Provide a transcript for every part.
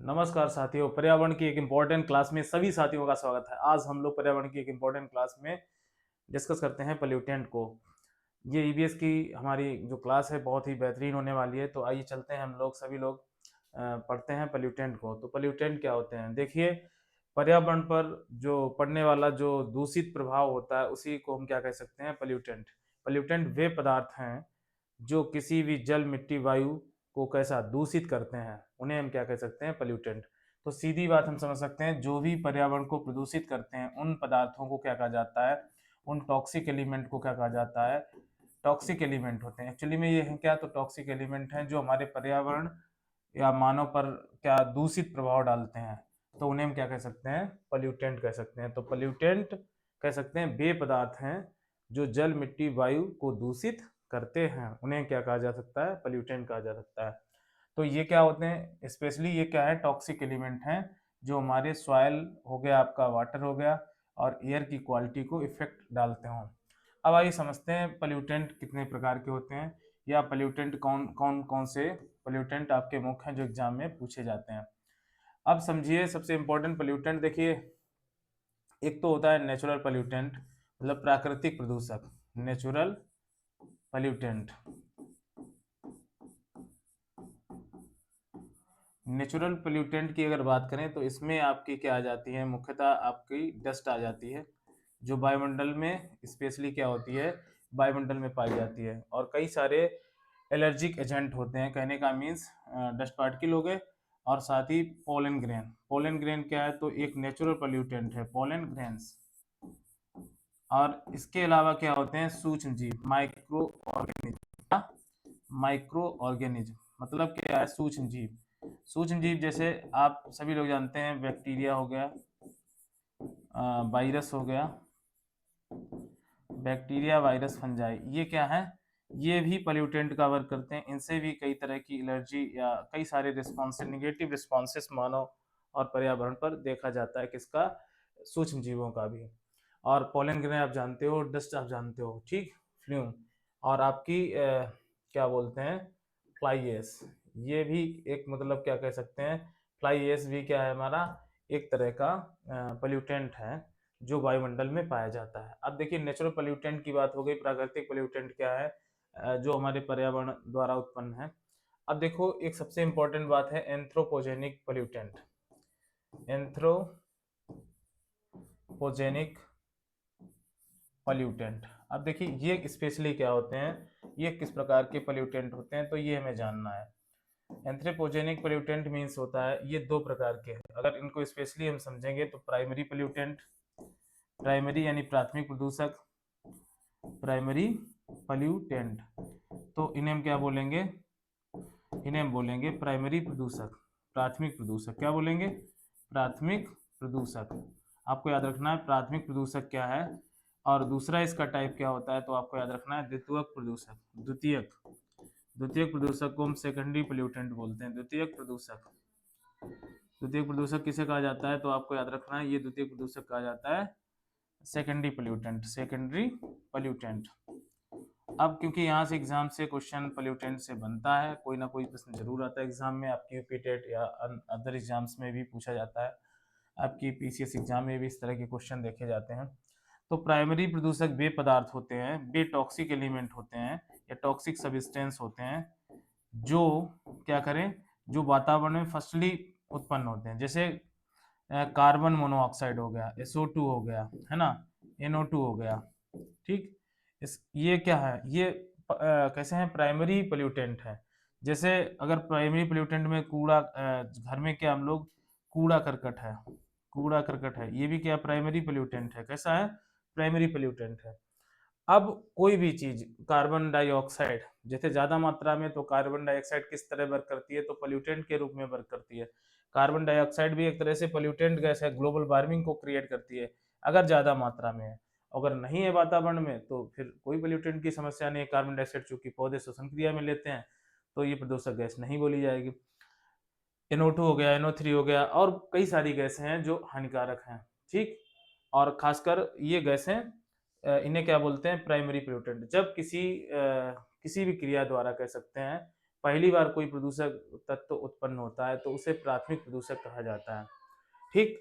नमस्कार साथियों, पर्यावरण की एक इम्पोर्टेंट क्लास में सभी साथियों का स्वागत है। आज हम लोग पर्यावरण की एक इम्पोर्टेंट क्लास में डिस्कस करते हैं पोल्यूटेंट को। ये ईवीएस की हमारी जो क्लास है बहुत ही बेहतरीन होने वाली है। तो आइए चलते हैं, हम लोग सभी लोग पढ़ते हैं पोल्यूटेंट को। तो पोल्यूटेंट क्या होते हैं? देखिए, पर्यावरण पर जो पड़ने वाला जो दूषित प्रभाव होता है उसी को हम क्या कह सकते हैं? पोल्यूटेंट। पोल्यूटेंट वे पदार्थ हैं जो किसी भी जल, मिट्टी, वायु को कैसा दूषित करते हैं, उन्हें हम क्या कह सकते हैं? पोल्यूटेंट। तो सीधी बात हम समझ सकते हैं, जो भी पर्यावरण को प्रदूषित करते हैं उन पदार्थों को क्या कहा जाता है? उन टॉक्सिक एलिमेंट को क्या कहा जाता है? टॉक्सिक एलिमेंट होते हैं। एक्चुअली में ये है क्या? तो टॉक्सिक एलिमेंट हैं जो हमारे पर्यावरण या मानव पर क्या दूषित प्रभाव डालते हैं, तो उन्हें हम क्या कह सकते हैं? पोल्यूटेंट कह सकते हैं। तो पोल्यूटेंट कह सकते हैं वे पदार्थ हैं जो जल, मिट्टी, वायु को दूषित करते हैं, उन्हें क्या कहा जा सकता है? पोल्यूटेंट कहा जा सकता है। तो ये क्या होते हैं? स्पेशली ये क्या है? टॉक्सिक एलिमेंट हैं जो हमारे सॉइल हो गया, आपका वाटर हो गया, और एयर की क्वालिटी को इफेक्ट डालते हों। अब आइए समझते हैं पोल्यूटेंट कितने प्रकार के होते हैं, या पोल्यूटेंट कौन कौन कौन से पोल्यूटेंट आपके मुख्य हैं जो एग्जाम में पूछे जाते हैं। अब समझिए, सबसे इंपॉर्टेंट पोल्यूटेंट देखिए, एक तो होता है नेचुरल पोल्यूटेंट, मतलब प्राकृतिक प्रदूषक। Natural pollutant. नेचुरल पोल्यूटेंट की अगर बात करें तो इसमें आपकी क्या आ जाती है? मुख्यतः आपकी डस्ट आ जाती है, जो वायुमंडल में स्पेशली क्या होती है? वायुमंडल में पाई जाती है। और कई सारे एलर्जिक एजेंट होते हैं, कहने का मीन्स डस्ट पार्टिकल हो गए, और साथ ही पोलन ग्रेन। पोलन ग्रेन क्या है? तो एक नेचुरल पोल्यूटेंट है, पोलन ग्रेन्स। और इसके अलावा क्या होते हैं? सूक्ष्म जीव, माइक्रो ऑर्गेनिज्म। माइक्रो ऑर्गेनिज्म मतलब क्या है? सूक्ष्म जीव। सूक्ष्म जीव जैसे आप सभी लोग जानते हैं, बैक्टीरिया हो गया, वायरस हो गया, बैक्टीरिया, वायरस, फंजाई, ये क्या है? ये भी पोल्यूटेंट का वर्क करते हैं। इनसे भी कई तरह की एलर्जी या कई सारे रिस्पॉन्स, निगेटिव रिस्पॉन्सेस मानव और पर्यावरण पर देखा जाता है। किसका? सूक्ष्म जीवों का भी। और पोलन ग्रेन आप जानते हो, डस्ट आप जानते हो, ठीक, फ्लूम। और आपकी क्या बोलते हैं? Fly ash. ये भी एक, मतलब क्या कह सकते हैं? फ्लाई एश भी क्या है हमारा? एक तरह का पोल्यूटेंट है जो वायुमंडल में पाया जाता है। अब देखिए, नेचुरल पोल्यूटेंट की बात हो गई। प्राकृतिक पोल्यूटेंट क्या है? जो हमारे पर्यावरण द्वारा उत्पन्न है। अब देखो, एक सबसे इंपॉर्टेंट बात है एंथ्रोपोजेनिक पोल्यूटेंट। Anthropogenic pollutant. अब देखिए, ये स्पेशली क्या होते हैं, ये किस प्रकार के पोल्यूटेंट होते हैं, तो ये हमें जानना है। एंथ्रोपोजेनिक पोल्यूटेंट मीन्स होता है, ये दो प्रकार के हैं। अगर इनको स्पेशली हम समझेंगे तो प्राइमरी पोल्यूटेंट, प्राइमरी यानी प्राथमिक प्रदूषक, प्राइमरी पोल्यूटेंट। तो इन्हें हम क्या बोलेंगे? इन्हें हम बोलेंगे प्राइमरी प्रदूषक, प्राथमिक प्रदूषक। क्या बोलेंगे? प्राथमिक प्रदूषक। आपको याद रखना है प्राथमिक प्रदूषक क्या है, और दूसरा इसका टाइप क्या होता है, तो आपको याद रखना है द्वितीयक प्रदूषक। द्वितीयक द्वितीयक प्रदूषक को हम सेकेंडरी पोल्यूटेंट बोलते हैं। द्वितीयक प्रदूषक, द्वितीयक प्रदूषक किसे कहा जाता है? तो आपको याद रखना है, ये द्वितीयक प्रदूषक कहा जाता है सेकेंडरी पोल्यूटेंट, सेकेंडरी पोल्यूटेंट। अब क्योंकि यहाँ से एग्जाम से क्वेश्चन पोल्यूटेंट से बनता है, कोई ना कोई प्रश्न जरूर आता है एग्जाम में, आपकी यूपी टेट या अदर एग्जाम्स में भी पूछा जाता है, आपकी पीसीएस एग्जाम में भी इस तरह के क्वेश्चन देखे जाते हैं। तो प्राइमरी प्रदूषक वे पदार्थ होते हैं, वे टॉक्सिक एलिमेंट होते हैं या टॉक्सिक सब्सटेंस होते हैं जो क्या करें? जो वातावरण में फर्स्टली उत्पन्न होते हैं। जैसे कार्बन मोनोऑक्साइड हो गया, SO2 हो गया, है ना, NO2 हो गया, ठीक। ये क्या है? ये कैसे हैं? प्राइमरी पोल्यूटेंट है। जैसे अगर प्राइमरी पोल्यूटेंट में कूड़ा, घर में क्या हम लोग, कूड़ा करकट है, कूड़ा करकट है, ये भी क्या प्राइमरी पोल्यूटेंट है? कैसा है? प्राइमरी पोल्यूटेंट है। अब कोई भी चीज, कार्बन डाइऑक्साइड, जैसे ज्यादा मात्रा में, तो कार्बन डाइऑक्साइड किस तरह वर्क करती है? तो पोल्यूटेंट के रूप में वर्क करती है। कार्बन डाइऑक्साइड भी एक तरह से पोल्यूटेंट गैस है, ग्लोबल वार्मिंग को क्रिएट करती है अगर ज्यादा मात्रा में है। अगर नहीं है वातावरण में तो फिर कोई पोल्यूटेंट की समस्या नहीं है। कार्बन डाइऑक्साइड चूंकि पौधे श्वसन क्रिया में लेते हैं, तो ये प्रदूषक गैस नहीं बोली जाएगी। NO2 हो गया, NO3 हो गया, और कई सारी गैसें हैं जो हानिकारक हैं, ठीक। और खासकर ये गैसें, इन्हें क्या बोलते हैं? Primary pollutant. जब किसी भी क्रिया द्वारा कह सकते हैं, पहली बार कोई प्रदूषक तत्व उत्पन्न होता है तो उसे प्राथमिक प्रदूषक कहा जाता है। ठीक।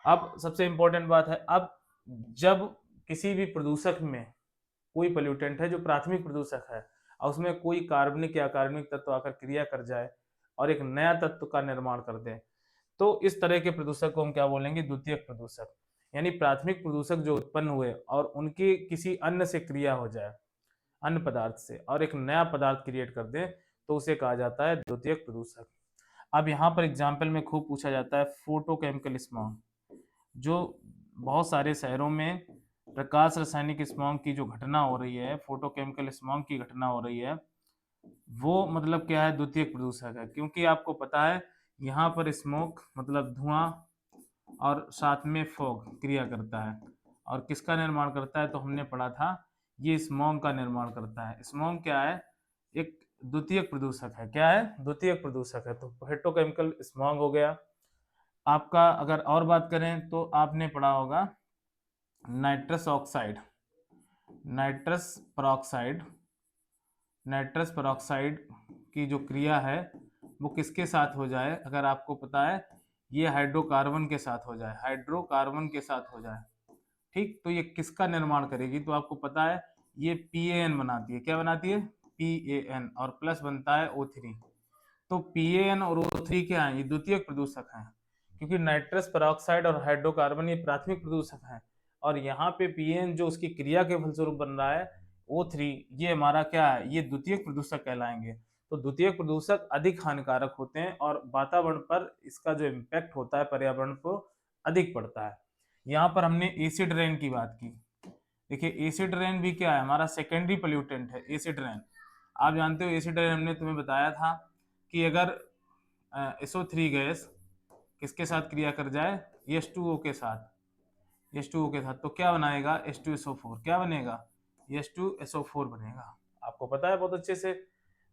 अब सबसे इंपॉर्टेंट बात है, अब जब किसी भी प्रदूषक में कोई पोल्यूटेंट है जो प्राथमिक प्रदूषक है और उसमें कोई कार्बनिक या अकार्बनिक तत्व आकर क्रिया कर जाए और एक नया तत्व का निर्माण कर दे, तो इस तरह के प्रदूषक को हम क्या बोलेंगे? द्वितीयक प्रदूषक। यानी प्राथमिक प्रदूषक जो उत्पन्न हुए और उनकी किसी अन्य से क्रिया हो जाए, अन्य पदार्थ से, और एक नया पदार्थ क्रिएट कर दे, तो उसे कहा जाता है द्वितीयक प्रदूषक। अब यहाँ पर एग्जाम्पल में खूब पूछा जाता है फोटोकेमिकल स्मॉग। जो बहुत सारे शहरों में प्रकाश रासायनिक स्मॉग की जो घटना हो रही है, फोटोकेमिकल स्मॉग की घटना हो रही है, वो मतलब क्या है? द्वितीयक प्रदूषक है। क्योंकि आपको पता है यहाँ पर स्मोक मतलब धुआं और साथ में फॉग क्रिया करता है, और किसका निर्माण करता है? तो हमने पढ़ा था ये स्मॉग का निर्माण करता है। स्मॉग क्या है? एक द्वितीयक प्रदूषक है। क्या है? द्वितीयक प्रदूषक है। तो पेट्रोकेमिकल स्मॉग हो गया आपका। अगर और बात करें तो आपने पढ़ा होगा nitrous oxide, nitrous peroxide. Nitrous peroxide की जो क्रिया है वो किसके साथ हो जाए? अगर आपको पता है, ये हाइड्रोकार्बन के साथ हो जाए, हाइड्रोकार्बन के साथ हो जाए, ठीक, तो ये किसका निर्माण करेगी? तो आपको पता है ये PAN बनाती है। क्या बनाती है? PAN, और प्लस बनता है O3। तो PAN और O3 क्या है? ये द्वितीयक प्रदूषक हैं। क्योंकि नाइट्रस पेरोक्साइड और हाइड्रोकार्बन ये प्राथमिक प्रदूषक हैं, और यहाँ पे PAN जो उसकी क्रिया के फलस्वरूप बन रहा है O3, ये हमारा क्या है? ये द्वितीयक प्रदूषक कहलाएंगे। तो द्वितीयक प्रदूषक अधिक हानिकारक होते हैं और वातावरण पर इसका जो इम्पैक्ट होता है पर्यावरण को अधिक पड़ता है। यहाँ पर हमने एसिड रेन की बात की। देखिए एसिड रेन भी क्या है? हमारा सेकेंडरी पोल्यूटेंट है एसिड रेन। आप जानते हो एसिड रेन हमने तुम्हें बताया था कि अगर SO3 गैस किसके साथ क्रिया कर जाए? H2O के साथ, H2O के साथ, तो क्या बनाएगा? H2SO4। क्या बनेगा? H2SO4 बनेगा। आपको पता है बहुत अच्छे से।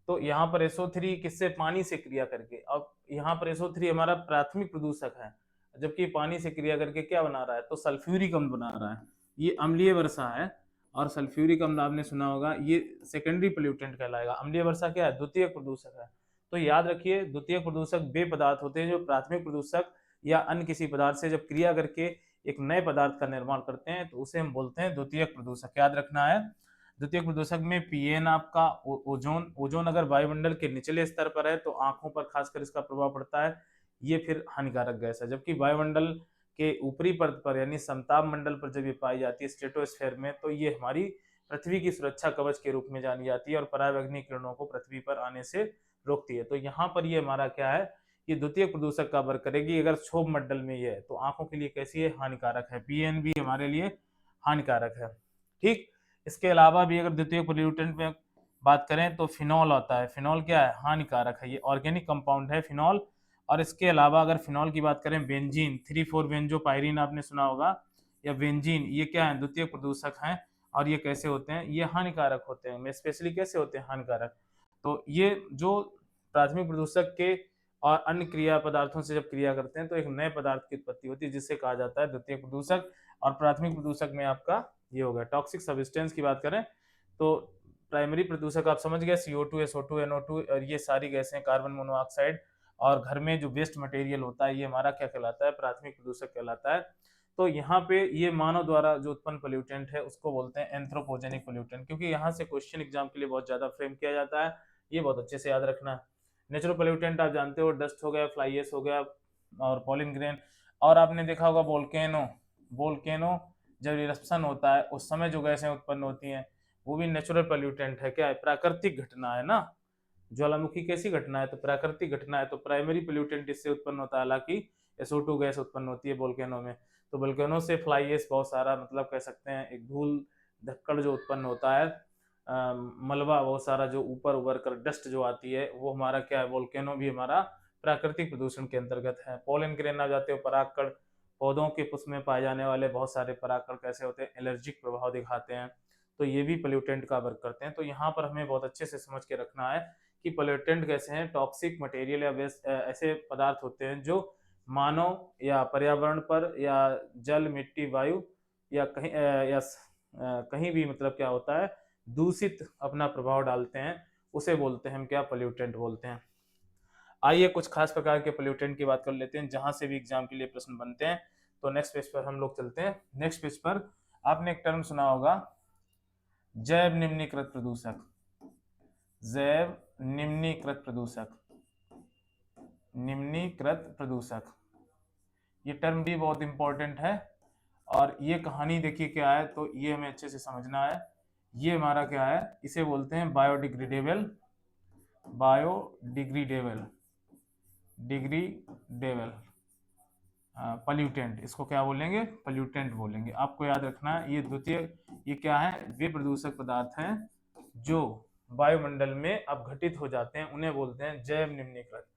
तो यहाँ पर SO3 किससे? पानी से क्रिया करके। अब यहाँ पर SO3 हमारा प्राथमिक प्रदूषक है, जबकि पानी से क्रिया करके क्या बना रहा है? तो सल्फ्यूरिक अम्ल बना रहा है। ये अम्लीय वर्षा है, और सल्फ्यूरिक अम्ल आपने सुना होगा, ये सेकेंडरी पोल्यूटेंट कहलाएगा। अम्लीय वर्षा क्या है? द्वितीयक प्रदूषक है। तो याद रखिए द्वितीयक प्रदूषक वे पदार्थ होते हैं जो प्राथमिक प्रदूषक या अन्य किसी पदार्थ से जब क्रिया करके एक नए पदार्थ का निर्माण करते हैं तो उसे हम बोलते हैं द्वितीयक प्रदूषक। याद रखना है। द्वितीयक प्रदूषक में PN आपका ओजोन, ओजोन अगर वायुमंडल के निचले स्तर पर है तो आंखों पर खासकर इसका प्रभाव पड़ता है, ये फिर हानिकारक गैस है। जबकि वायुमंडल के ऊपरी परत पर यानी समताप मंडल पर जब ये पाई जाती है स्ट्रेटोस्फेयर में, तो ये हमारी पृथ्वी की सुरक्षा कवच के रूप में जानी जाती है और पराबैंगनी किरणों को पृथ्वी पर आने से रोकती है। तो यहाँ पर ये हमारा क्या है? ये द्वितीय प्रदूषक का वर्क करेगी। अगर क्षोभ मंडल में ये है तो आंखों के लिए कैसी है? हानिकारक है। PN भी हमारे लिए हानिकारक है। ठीक। इसके अलावा भी अगर द्वितीय पोल्यूटेंट में बात करें तो फिनॉल आता है। फिनॉल क्या है? हानिकारक है। ये ऑर्गेनिक कंपाउंड है फिनॉल। और इसके अलावा अगर फिनॉल की बात करें, बेंजीन 3,4 बेंजोपायरीन आपने सुना होगा, या बेंजीन, ये क्या है? द्वितीय प्रदूषक हैं। और ये कैसे होते हैं? ये हानिकारक होते हैं। स्पेशली कैसे होते हैं हानिकारक? तो ये जो प्राथमिक प्रदूषक के और अन्य क्रिया पदार्थों से जब क्रिया करते हैं तो एक नए पदार्थ की उत्पत्ति होती है जिससे कहा जाता है द्वितीय प्रदूषक। और प्राथमिक प्रदूषक में आपका ये हो गया। टॉक्सिक सब्सटेंस की बात करें तो प्राइमरी प्रदूषक आप समझ गए, CO2, SO2, NO2, और ये सारी गैसें, कार्बन मोनोऑक्साइड, और घर में जो वेस्ट मटेरियल होता है ये हमारा क्या कहलाता है? प्राथमिक प्रदूषक कहलाता है। तो यहाँ पे ये मानव द्वारा जो उत्पन्न पोल्यूटेंट है उसको बोलते हैं एंथ्रोपोजेनिक पोल्यूटेंट, क्योंकि यहाँ से क्वेश्चन एग्जाम के लिए बहुत ज्यादा फ्रेम किया जाता है। ये बहुत अच्छे से याद रखना है। नेचुरल पोल्यूटेंट आप जानते हो, डस्ट हो गया, फ्लाई एश हो गया, और पॉलिन ग्रेन। और आपने देखा होगा वोल्केनो, वोल्केनो जब इरप्शन होता है उस समय जो गैसें उत्पन्न होती हैं वो भी नेचुरल पोल्यूटेंट है। क्या है? प्राकृतिक घटना है ना। ज्वालामुखी कैसी घटना है? तो प्राकृतिक घटना है। तो प्राइमरी पोल्यूटेंट इससे उत्पन्न होता है। हालांकि SO2 गैस उत्पन्न होती है वोल्केनो में। तो वोल्केनो से फ्लाई एश बहुत सारा, मतलब कह सकते हैं एक धूल धक्कड़ जो उत्पन्न होता है, मलबा बहुत सारा जो ऊपर उबर कर डस्ट जो आती है, वो हमारा क्या है? वोल्केनो भी हमारा प्राकृतिक प्रदूषण के अंतर्गत है। पोलन ग्रेन आ जाते हो, परागकण, पौधों के पुष्प में पाए जाने वाले बहुत सारे परागकण कैसे होते हैं? एलर्जिक प्रभाव दिखाते हैं। तो ये भी पोल्यूटेंट का वर्क करते हैं। तो यहाँ पर हमें बहुत अच्छे से समझ के रखना है कि पोल्यूटेंट कैसे हैं। टॉक्सिक मटेरियल या वेस्ट ऐसे पदार्थ होते हैं जो मानव या पर्यावरण पर या जल, मिट्टी, वायु या कहीं कहीं भी मतलब क्या होता है? दूषित अपना प्रभाव डालते हैं। उसे बोलते हैं हम क्या, पोल्यूटेंट बोलते हैं। आइए कुछ खास प्रकार के पोल्यूटेंट की बात कर लेते हैं जहां से भी एग्जाम के लिए प्रश्न बनते हैं। तो नेक्स्ट पेज पर हम लोग चलते हैं। नेक्स्ट पेज पर आपने एक टर्म सुना होगा, जैव निम्नीकृत प्रदूषक। जैव निम्नीकृत प्रदूषक, निम्नीकृत प्रदूषक, ये टर्म भी बहुत इंपॉर्टेंट है। और ये कहानी देखिए क्या है, तो ये हमें अच्छे से समझना है। ये हमारा क्या है, इसे बोलते हैं बायोडिग्रेडेबल, बायोडिग्रेडेबल, डिग्रेडेबल पॉल्यूटेंट। इसको क्या बोलेंगे, पॉल्यूटेंट बोलेंगे। आपको याद रखना है ये द्वितीय, ये क्या है, वे प्रदूषक पदार्थ हैं जो वायुमंडल में अपघटित हो जाते हैं, उन्हें बोलते हैं जैव निम्नीकृत।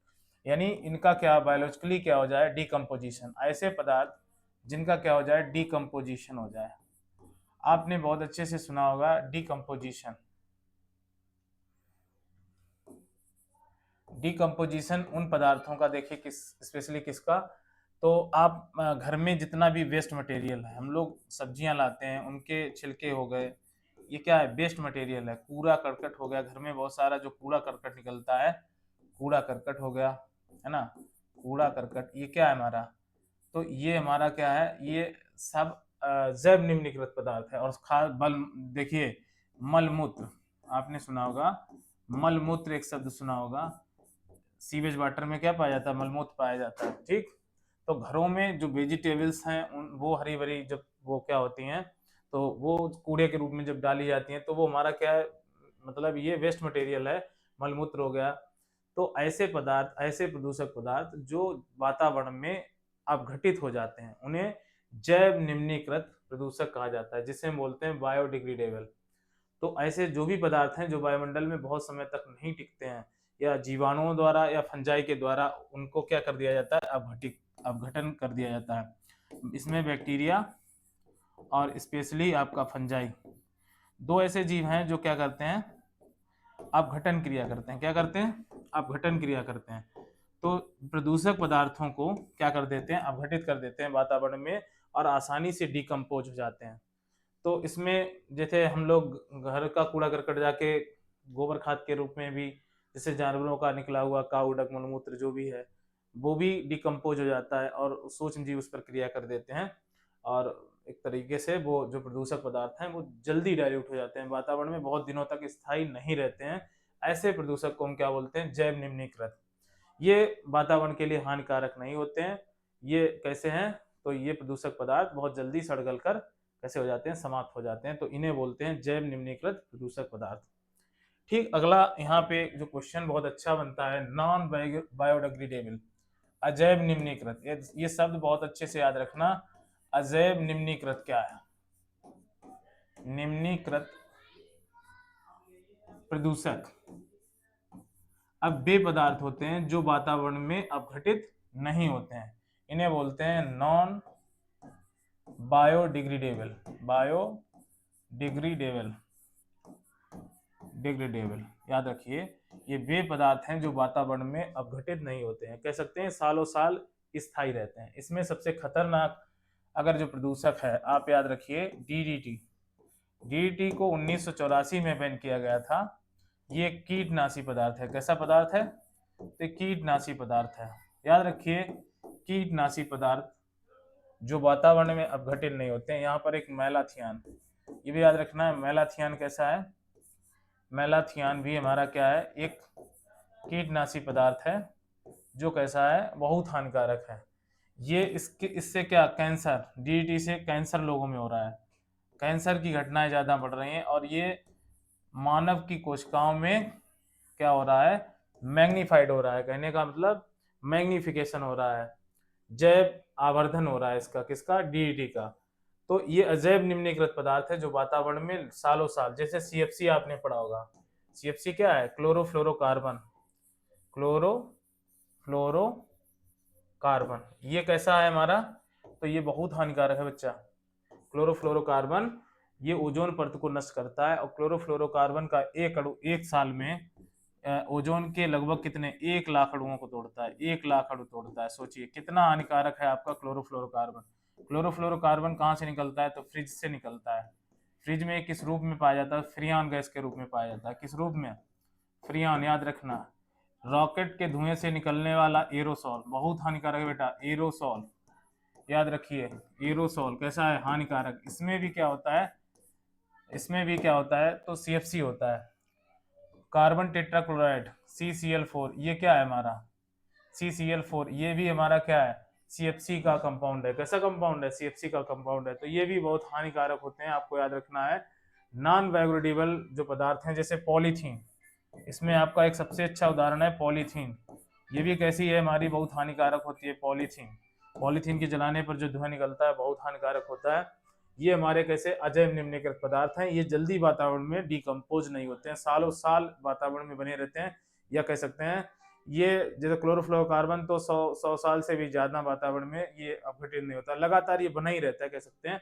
यानी इनका क्या बायोलॉजिकली क्या हो जाए, डिकम्पोजिशन। ऐसे पदार्थ जिनका क्या हो जाए, डिकम्पोजिशन हो जाए। आपने बहुत अच्छे से सुना होगा डिकम्पोजिशन। डिकम्पोजिशन उन पदार्थों का देखिए, किस स्पेशली किसका, तो आप घर में जितना भी वेस्ट मटेरियल है, हम लोग सब्जियां लाते हैं, उनके छिलके हो गए, ये क्या है, वेस्ट मटेरियल है। कूड़ा करकट हो गया, घर में बहुत सारा जो कूड़ा करकट निकलता है, कूड़ा करकट हो गया, है ना, कूड़ा करकट, ये क्या है हमारा, तो ये हमारा क्या है, ये सब जैव निम्नीकृत पदार्थ है। और खास बल देखिए, मलमूत्र, आपने सुना होगा मलमूत्र, एक शब्द सुना होगा। सीवेज वाटर में क्या पाया जाता है, मलमूत्र पाया जाता है, ठीक। तो घरों में जो वेजिटेबल्स हैं वो हरी भरी जब वो क्या होती हैं, तो वो कूड़े के रूप में जब डाली जाती हैं, तो वो हमारा क्या है, मतलब ये वेस्ट मटेरियल है, मलमूत्र हो गया। तो ऐसे पदार्थ, ऐसे प्रदूषक पदार्थ जो वातावरण में अपघटित हो जाते हैं, उन्हें जैव निम्नीकृत प्रदूषक कहा जाता है, जिसे हम बोलते हैं बायोडिग्रेडेबल। तो ऐसे जो भी पदार्थ हैं जो वायुमंडल में बहुत समय तक नहीं टिकते हैं, या जीवाणुओं द्वारा या फंजाई के द्वारा उनको क्या कर दिया जाता है, अपघटन कर दिया जाता है। इसमें बैक्टीरिया और स्पेशली आपका फंजाई, दो ऐसे जीव हैं जो क्या करते हैं, अपघटन क्रिया करते हैं। क्या करते हैं, अपघटन क्रिया करते हैं। तो प्रदूषक पदार्थों को क्या कर देते हैं, अपघटित कर देते हैं वातावरण में, और आसानी से डिकम्पोज हो जाते हैं। तो इसमें जैसे हम लोग घर का कूड़ा करकट जाके गोबर खाद के रूप में भी, जैसे जानवरों का निकला हुआ काऊ डक मलमूत्र जो भी है, वो भी डिकम्पोज हो जाता है और सूक्ष्म जीव उस पर क्रिया कर देते हैं, और एक तरीके से वो जो प्रदूषक पदार्थ हैं वो जल्दी डाइल्यूट हो जाते हैं, वातावरण में बहुत दिनों तक स्थायी नहीं रहते हैं। ऐसे प्रदूषक को हम क्या बोलते हैं, जैव निम्नीकृत। ये वातावरण के लिए हानिकारक नहीं होते हैं। ये कैसे हैं, तो ये प्रदूषक पदार्थ बहुत जल्दी सड़ गल कर कैसे हो जाते हैं, समाप्त हो जाते हैं। तो इन्हें बोलते हैं जैव निम्नीकृत प्रदूषक पदार्थ। ठीक, अगला यहाँ पे जो क्वेश्चन बहुत अच्छा बनता है, नॉन बायोडिग्रेडेबल, अजैव निम्नीकृत। ये शब्द बहुत अच्छे से याद रखना। अजैव निम्नीकृत क्या है, निम्नीकृत प्रदूषक अब वे पदार्थ होते हैं जो वातावरण में अपघटित नहीं होते हैं, इन्हें बोलते हैं नॉन बायोडिग्रेडेबल, बायोडिग्रेडेबल, डिग्रेडेबल। याद रखिए, ये वे पदार्थ हैं जो वातावरण में अपघटित नहीं होते हैं, कह सकते हैं सालों साल स्थायी रहते हैं। इसमें सबसे खतरनाक अगर जो प्रदूषक है, आप याद रखिए डीडीटी। डीडीटी को 1984 में बैन किया गया था। ये कीटनाशी पदार्थ है। कैसा पदार्थ है, तो कीटनाशी पदार्थ है। याद रखिए, कीटनाशी पदार्थ जो वातावरण में अपघटित नहीं होते हैं। यहाँ पर एक मैलाथियान, ये भी याद रखना है। मैलाथियान कैसा है, मैलाथियान भी हमारा क्या है, एक कीटनाशी पदार्थ है जो कैसा है, बहुत हानिकारक है। ये इससे क्या, कैंसर, डीडीटी से कैंसर लोगों में हो रहा है, कैंसर की घटनाएं ज्यादा बढ़ रही हैं, और ये मानव की कोशिकाओं में क्या हो रहा है, मैग्नीफाइड हो रहा है। कहने का मतलब मैग्निफिकेशन हो रहा है, जैव आवर्धन हो रहा है इसका, किसका, डीडीटी का। तो ये अजैव निम्नीकृत पदार्थ है जो वातावरण में सालों साल, जैसे सीएफसी आपने पढ़ा होगा। सीएफसी क्या है, क्लोरोफ्लोरोकार्बन, क्लोरोफ्लोरोकार्बन, ये कैसा है हमारा, तो ये बहुत हानिकारक है बच्चा। क्लोरोफ्लोरोकार्बन ये ओजोन परत को नष्ट करता है, और क्लोरोफ्लोरोकार्बन का एक अणु एक साल में ओजोन के लगभग कितने, 1 लाख अणुओं को तोड़ता है, 1 लाख अणु तोड़ता है। सोचिए कितना हानिकारक है आपका क्लोरोफ्लोरोकार्बन। क्लोरोफ्लोरोकार्बन कहाँ से निकलता है, तो फ्रिज से निकलता है। फ्रिज में किस रूप में पाया जाता है, फ्रियान गैस के रूप में पाया जाता है। किस रूप में, फ्रियान याद रखना। रॉकेट के धुएं से निकलने वाला एरोसॉल बहुत हानिकारक है बेटा, एरोसॉल याद रखिए। एरोसॉल कैसा है, हानिकारक। इसमें भी क्या होता है, इसमें भी क्या होता है, तो CFC होता है, कार्बन टेट्राक्लोराइड CCl4, ये क्या है हमारा CCl4, ये भी हमारा क्या है, CFC का कंपाउंड है। कैसा कंपाउंड है, CFC का कंपाउंड है। तो ये भी बहुत हानिकारक होते हैं, आपको याद रखना है। नॉन बायोडिग्रेडेबल जो पदार्थ हैं जैसे पॉलीथीन, इसमें आपका एक सबसे अच्छा उदाहरण है पॉलीथीन। ये भी कैसी है, हमारी बहुत हानिकारक होती है पॉलीथीन। पॉलीथीन के जलाने पर जो धुआं निकलता है बहुत हानिकारक होता है। ये हमारे कैसे अजैव निम्नीकृत पदार्थ हैं, ये जल्दी वातावरण में डिकम्पोज नहीं होते हैं, सालों साल वातावरण में बने रहते हैं। या कह सकते हैं ये जैसे क्लोरोफ्लोरोकार्बन तो 100 साल से भी ज्यादा वातावरण में ये अपघटित नहीं होता, लगातार ये बना ही रहता है। कह सकते हैं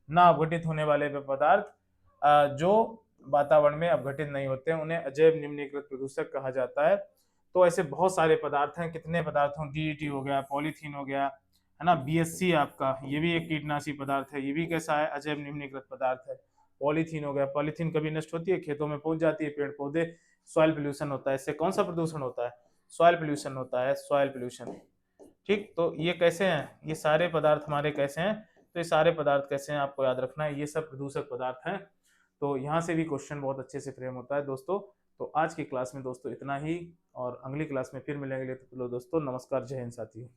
ना अपघटित होने वाले पदार्थ जो वातावरण में अपघटित नहीं होते हैं, उन्हें अजैव निम्नीकृत प्रदूषक कहा जाता है। तो ऐसे बहुत सारे पदार्थ हैं, कितने पदार्थ हों, DDT हो गया, पॉलीथीन हो गया, है ना, BSC आपका, ये भी एक कीटनाशी पदार्थ है, ये भी कैसा है, अजैव निम्नीकृत पदार्थ है। पॉलीथीन हो गया, पॉलीथीन कभी नष्ट होती है, खेतों में पहुंच जाती है, पेड़ पौधे, सॉइल पोल्यूशन होता है। इससे कौन सा प्रदूषण होता है, सॉइल पोल्यूशन होता है, सॉइल पोल्यूशन। ठीक, तो ये कैसे हैं, ये सारे पदार्थ हमारे कैसे हैं, तो ये सारे पदार्थ कैसे हैं आपको याद रखना है, ये सब प्रदूषक पदार्थ हैं। तो यहाँ से भी क्वेश्चन बहुत अच्छे से फ्रेम होता है दोस्तों। तो आज की क्लास में दोस्तों इतना ही, और अगली क्लास में फिर मिलेंगे। तो दोस्तों नमस्कार, जय हिंद साथियों।